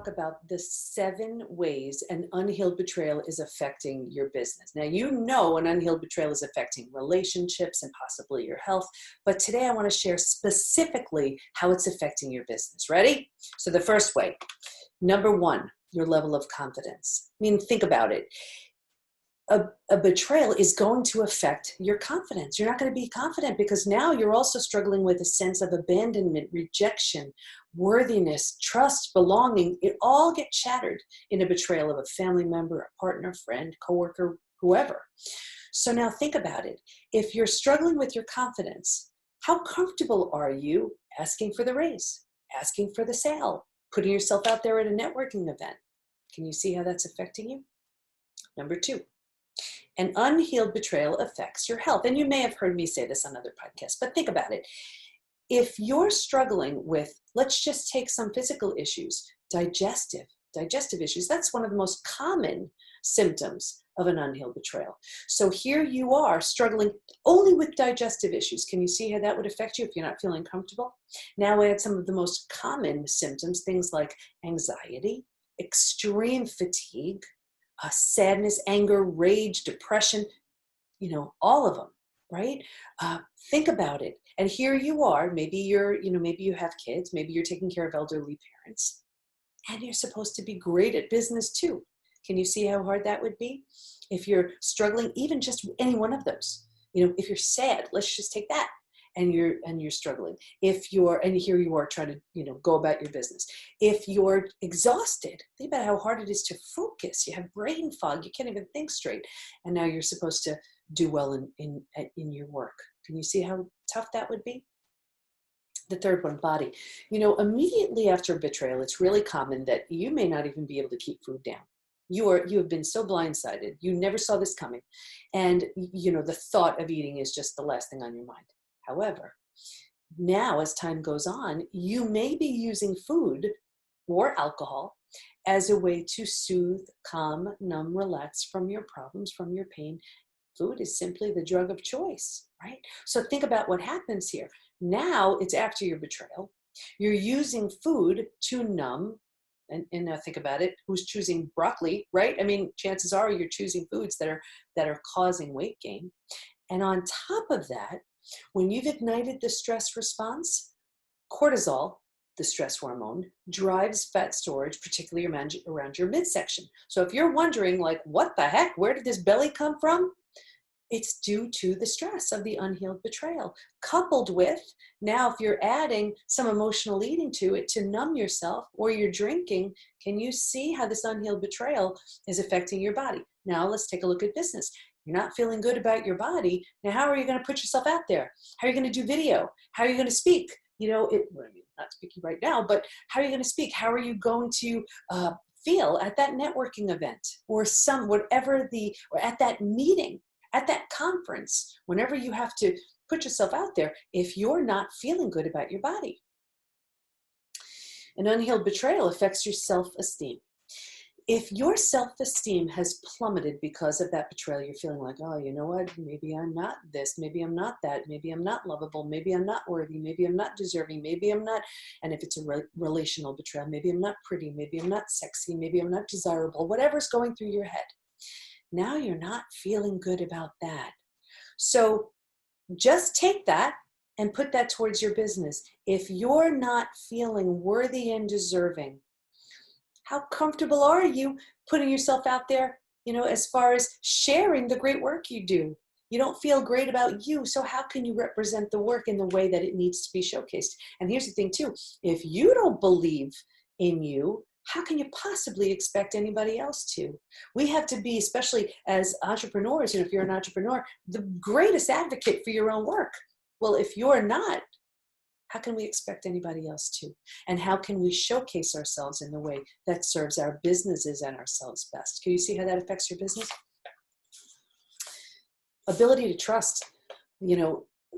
talk about the 7 ways an unhealed betrayal is affecting your business. Now, you know an unhealed betrayal is affecting relationships and possibly your health, but today I want to share specifically how it's affecting your business. Ready? So the first way, number 1, your level of confidence. I mean, think about it. A betrayal is going to affect your confidence. You're not going to be confident because now you're also struggling with a sense of abandonment, rejection, worthiness, trust, belonging. It all gets shattered in a betrayal of a family member, a partner, friend, coworker, whoever. So now think about it. If you're struggling with your confidence, how comfortable are you asking for the raise, asking for the sale, putting yourself out there at a networking event? Can you see how that's affecting you? Number 2. An unhealed betrayal affects your health. And you may have heard me say this on other podcasts, but think about it. If you're struggling with, let's just take some physical issues, digestive issues, that's one of the most common symptoms of an unhealed betrayal. So here you are struggling only with digestive issues. Can you see how that would affect you if you're not feeling comfortable? Now add some of the most common symptoms, things like anxiety, extreme fatigue, sadness, anger, rage, depression, all of them, right? Think about it. And here you are, maybe maybe you have kids, maybe you're taking care of elderly parents, and you're supposed to be great at business too. Can you see how hard that would be? If you're struggling, even just any one of those, if you're sad, let's just take that. And you're struggling. And here you are trying to, go about your business. If you're exhausted, think about how hard it is to focus. You have brain fog. You can't even think straight. And now you're supposed to do well in your work. Can you see how tough that would be? The third one, body. Immediately after betrayal, it's really common that you may not even be able to keep food down. You have been so blindsided. You never saw this coming. And, the thought of eating is just the last thing on your mind. However, now as time goes on, you may be using food or alcohol as a way to soothe, calm, numb, relax from your problems, from your pain. Food is simply the drug of choice, right? So think about what happens here. Now it's after your betrayal. You're using food to numb. And now think about it. Who's choosing broccoli, right? I mean, chances are you're choosing foods that are causing weight gain. And on top of that, when you've ignited the stress response, cortisol, the stress hormone, drives fat storage, particularly around your midsection. So if you're wondering, what the heck, where did this belly come from? It's due to the stress of the unhealed betrayal, coupled with, now if you're adding some emotional eating to it to numb yourself, or you're drinking, can you see how this unhealed betrayal is affecting your body? Now let's take a look at business. You're not feeling good about your body. Now, how are you going to put yourself out there? How are you going to do video? How are you going to speak? Not speaking right now, but how are you going to speak? How are you going to feel at that networking event or at that meeting, at that conference, whenever you have to put yourself out there, if you're not feeling good about your body? An unhealed betrayal affects your self-esteem. If your self-esteem has plummeted because of that betrayal, you're feeling like, oh, you know what? Maybe I'm not this. Maybe I'm not that. Maybe I'm not lovable. Maybe I'm not worthy. Maybe I'm not deserving. Maybe I'm not. And if it's a relational betrayal, maybe I'm not pretty. Maybe I'm not sexy. Maybe I'm not desirable. Whatever's going through your head. Now you're not feeling good about that. So just take that and put that towards your business. If you're not feeling worthy and deserving, how comfortable are you putting yourself out there, as far as sharing the great work you do? You don't feel great about you, so how can you represent the work in the way that it needs to be showcased? And here's the thing too, if you don't believe in you, how can you possibly expect anybody else to? We have to be, especially as entrepreneurs, if you're an entrepreneur, the greatest advocate for your own work. Well, if you're not, how can we expect anybody else to? And how can we showcase ourselves in the way that serves our businesses and ourselves best? Can you see how that affects your business? Ability to trust.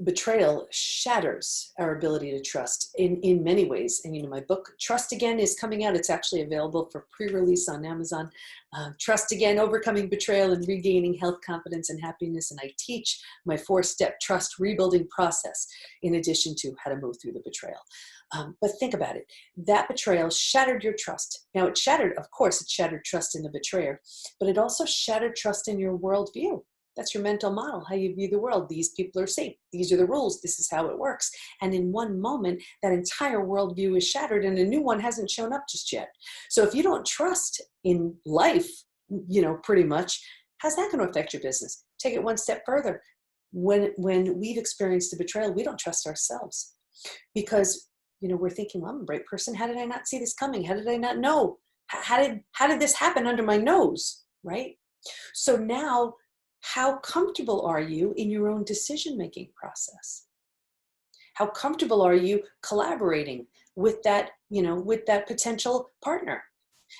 betrayal shatters our ability to trust in many ways. And, my book, Trust Again, is coming out. It's actually available for pre-release on Amazon. Trust Again, Overcoming Betrayal and Regaining Health, Confidence, and Happiness. And I teach my 4-step trust rebuilding process in addition to how to move through the betrayal. But think about it. That betrayal shattered your trust. Now, it shattered trust in the betrayer, but it also shattered trust in your worldview. That's your mental model, how you view the world. These people are safe. These are the rules. This is how it works. And in one moment, that entire worldview is shattered and a new one hasn't shown up just yet. So if you don't trust in life, pretty much, how's that going to affect your business? Take it one step further. When we've experienced a betrayal, we don't trust ourselves because, we're thinking, well, I'm a bright person. How did I not see this coming? How did I not know? How did this happen under my nose, right? So now, how comfortable are you in your own decision-making process? How comfortable are you collaborating with that, with that potential partner?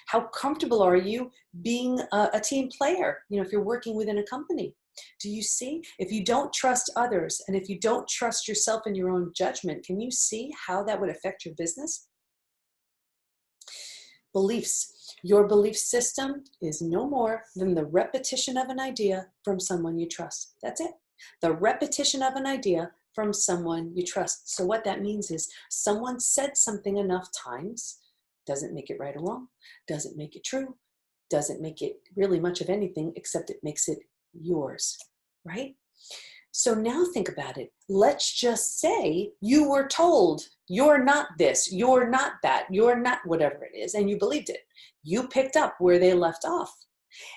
How comfortable are you being a team player, if you're working within a company? Do you see? If you don't trust others and if you don't trust yourself in your own judgment, can you see how that would affect your business? Beliefs. Your belief system is no more than the repetition of an idea from someone you trust. That's it. The repetition of an idea from someone you trust. So what that means is someone said something enough times, doesn't make it right or wrong, doesn't make it true, doesn't make it really much of anything except it makes it yours, right? So now think about it. Let's just say you were told you're not this, you're not that, you're not whatever it is, and you believed it. You picked up where they left off.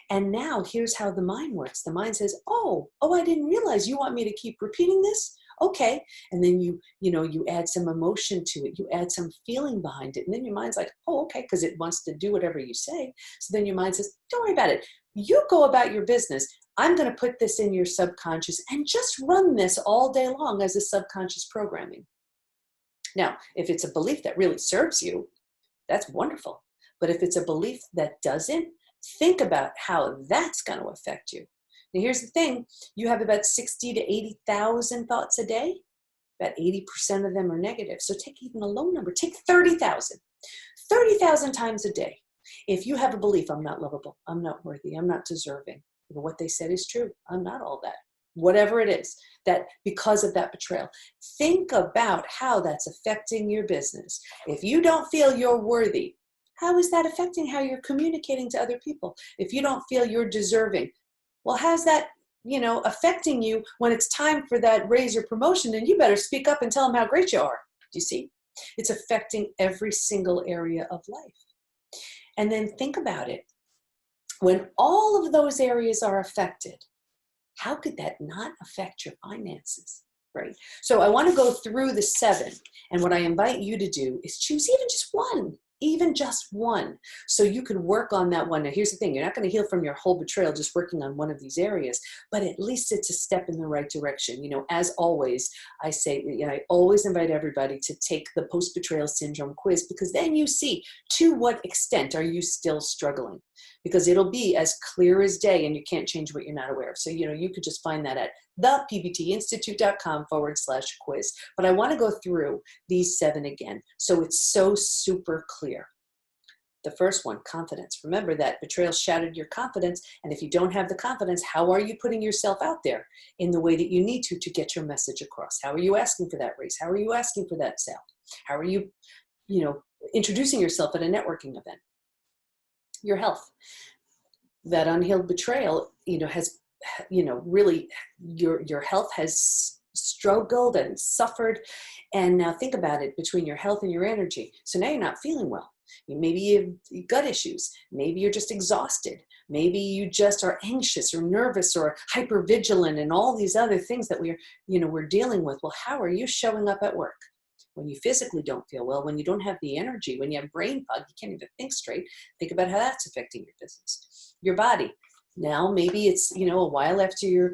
And now here's how the mind works. The mind says, oh, I didn't realize you want me to keep repeating this? Okay. And then you add some emotion to it. You add some feeling behind it. And then your mind's like, oh, okay, because it wants to do whatever you say. So then your mind says, don't worry about it. You go about your business. I'm going to put this in your subconscious and just run this all day long as a subconscious programming. Now, if it's a belief that really serves you, that's wonderful. But if it's a belief that doesn't, think about how that's going to affect you. Now, here's the thing. You have about 60 to 80,000 thoughts a day. About 80% of them are negative. So take even a low number. Take 30,000. 30,000 times a day. If you have a belief, I'm not lovable, I'm not worthy, I'm not deserving, what they said is true, I'm not all that, whatever it is, that because of that betrayal, think about how that's affecting your business. If you don't feel you're worthy, how is that affecting how you're communicating to other people? If you don't feel you're deserving, well, how's that, affecting you when it's time for that raise or promotion? And you better speak up and tell them how great you are. Do you see? It's affecting every single area of life. And then think about it. When all of those areas are affected, how could that not affect your finances, right? So I want to go through the 7. And what I invite you to do is choose even just one, so you can work on that one. Now, here's the thing. You're not going to heal from your whole betrayal just working on one of these areas, but at least it's a step in the right direction. As always, I say, I always invite everybody to take the post-betrayal syndrome quiz, because then you see to what extent are you still struggling, because it'll be as clear as day and you can't change what you're not aware of. So, you could just find that at thepbtinstitute.com/quiz. But I want to go through these 7 again, so it's so super clear. The first one, confidence. Remember that betrayal shattered your confidence. And if you don't have the confidence, how are you putting yourself out there in the way that you need to get your message across? How are you asking for that raise? How are you asking for that sale? How are you, introducing yourself at a networking event? Your health. That unhealed betrayal, has, really your health has struggled and suffered. And now think about it, between your health and your energy. So now you're not feeling well. Maybe you have gut issues. Maybe you're just exhausted. Maybe you just are anxious or nervous or hypervigilant and all these other things that we're dealing with. Well, how are you showing up at work? When you physically don't feel well, when you don't have the energy, when you have brain fog, you can't even think straight. Think about how that's affecting your business. Your body. Now, maybe it's, a while after your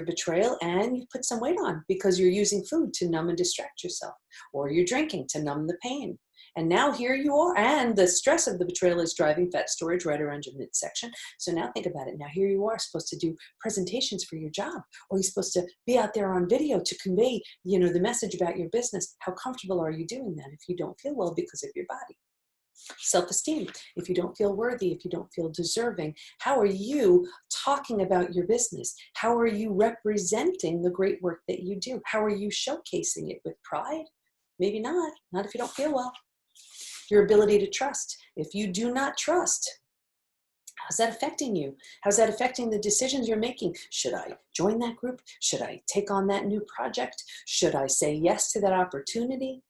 betrayal and you put some weight on because you're using food to numb and distract yourself, or you're drinking to numb the pain. And now here you are. And the stress of the betrayal is driving fat storage right around your midsection. So now think about it. Now here you are supposed to do presentations for your job, or you're supposed to be out there on video to convey, the message about your business. How comfortable are you doing that if you don't feel well because of your body? Self-esteem. If you don't feel worthy, if you don't feel deserving, how are you talking about your business? How are you representing the great work that you do? How are you showcasing it with pride? Maybe not if you don't feel well. Your ability to trust. If you do not trust, how's that affecting you? How's that affecting the decisions you're making? Should I join that group? Should I take on that new project? Should I say yes to that opportunity?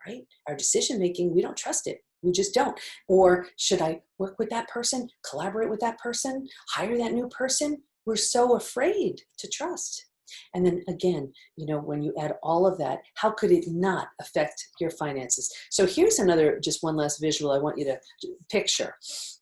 Right? Our decision making, we don't trust it. We just don't. Or should I work with that person, collaborate with that person, hire that new person? We're so afraid to trust. And then again, when you add all of that, how could it not affect your finances? So here's just one last visual I want you to picture,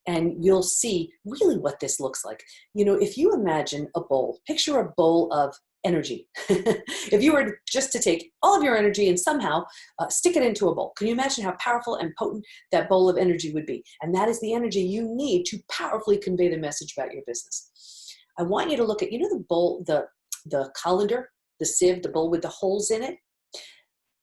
and you'll see really what this looks like. If you imagine a bowl, picture a bowl of energy. If you were just to take all of your energy and somehow stick it into a bowl, can you imagine how powerful and potent that bowl of energy would be? And that is the energy you need to powerfully convey the message about your business. I want you to look at, the bowl, the colander, the sieve, the bowl with the holes in it.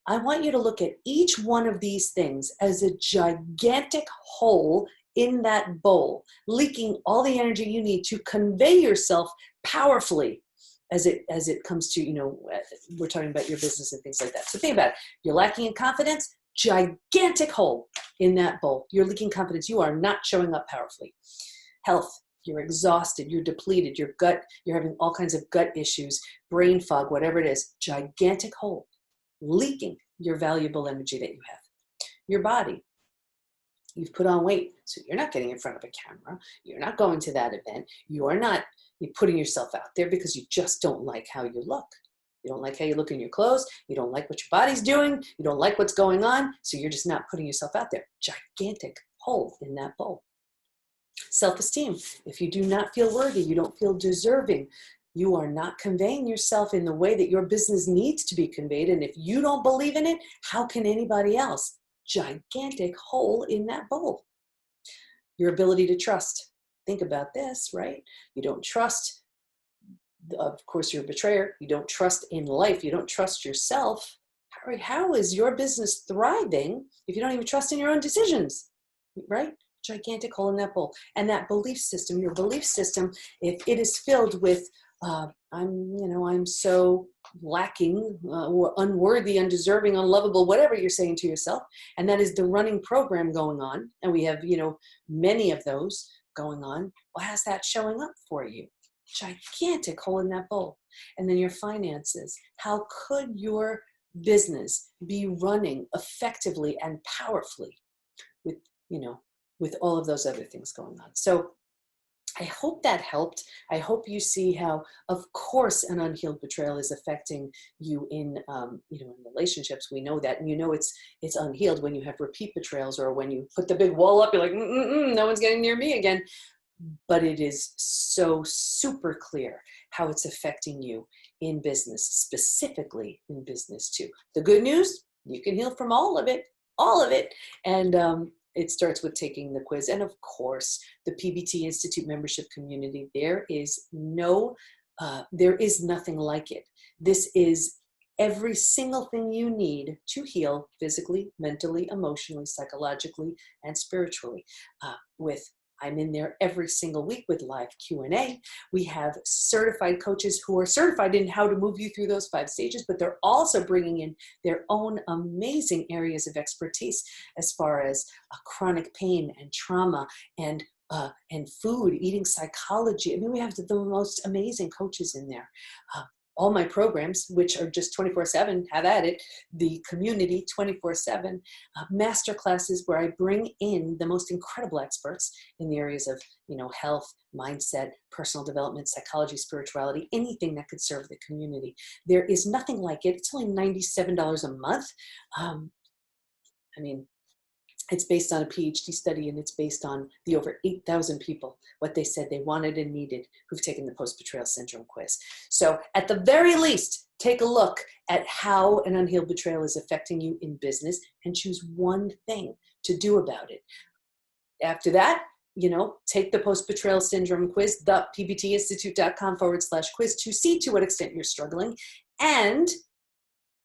I want you to look at each one of these things as a gigantic hole in that bowl, leaking all the energy you need to convey yourself powerfully as it comes to, we're talking about your business and things like that. So think about it. You're lacking in confidence, gigantic hole in that bowl. You're leaking confidence. You are not showing up powerfully. Health. You're exhausted, you're depleted, your gut, you're having all kinds of gut issues, brain fog, whatever it is, gigantic hole, leaking your valuable energy that you have. Your body, you've put on weight, so you're not getting in front of a camera, you're not going to that event, you're putting yourself out there because you just don't like how you look. You don't like how you look in your clothes, you don't like what your body's doing, you don't like what's going on, so you're just not putting yourself out there. Gigantic hole in that bowl. Self-esteem. If you do not feel worthy, you don't feel deserving, you are not conveying yourself in the way that your business needs to be conveyed. And if you don't believe in it, how can anybody else? Gigantic hole in that bowl. Your ability to trust. Think about this, right? You don't trust, of course, you're a betrayer. You don't trust in life. You don't trust yourself. How is your business thriving if you don't even trust in your own decisions, right? Gigantic hole in that bowl. And that belief system, your belief system, if it is filled with I'm so lacking or unworthy, undeserving, unlovable, whatever you're saying to yourself, and that is the running program going on, and we have many of those going on. Well, how's that showing up for you? Gigantic hole in that bowl. And then your finances. How could your business be running effectively and powerfully with all of those other things going on? So I hope that helped. I hope you see how, of course, an unhealed betrayal is affecting you in relationships. We know that, and it's unhealed when you have repeat betrayals, or when you put the big wall up. You're like, no one's getting near me again. But it is so super clear how it's affecting you in business, specifically in business too. The good news, you can heal from all of it, and it starts with taking the quiz. And of course, the PBT Institute membership community, there is nothing like it. This is every single thing you need to heal physically, mentally, emotionally, psychologically, and spiritually. I'm in there every single week with live Q&A. We have certified coaches who are certified in how to move you through those 5 stages, but they're also bringing in their own amazing areas of expertise as far as chronic pain and trauma and food, eating psychology. I mean, we have the most amazing coaches in there. All my programs, which are just 24/7, have at it, the community 24/7, master classes where I bring in the most incredible experts in the areas of, health, mindset, personal development, psychology, spirituality, anything that could serve the community. There is nothing like it. It's only $97 a month. It's based on a PhD study, and it's based on the over 8,000 people, what they said they wanted and needed who've taken the post-betrayal syndrome quiz. So at the very least, take a look at how an unhealed betrayal is affecting you in business and choose one thing to do about it. After that, take the post-betrayal syndrome quiz, the pbtinstitute.com/quiz, to see to what extent you're struggling. And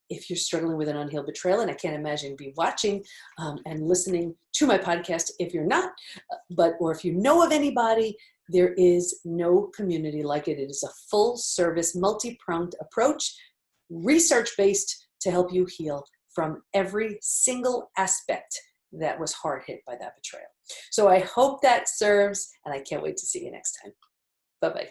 if you're struggling with an unhealed betrayal, and I can't imagine be watching and listening to my podcast if you're not, or if you know of anybody, there is no community like it. It is a full service, multi-pronged approach, research-based, to help you heal from every single aspect that was hard hit by that betrayal. So I hope that serves, and I can't wait to see you next time. Bye-bye.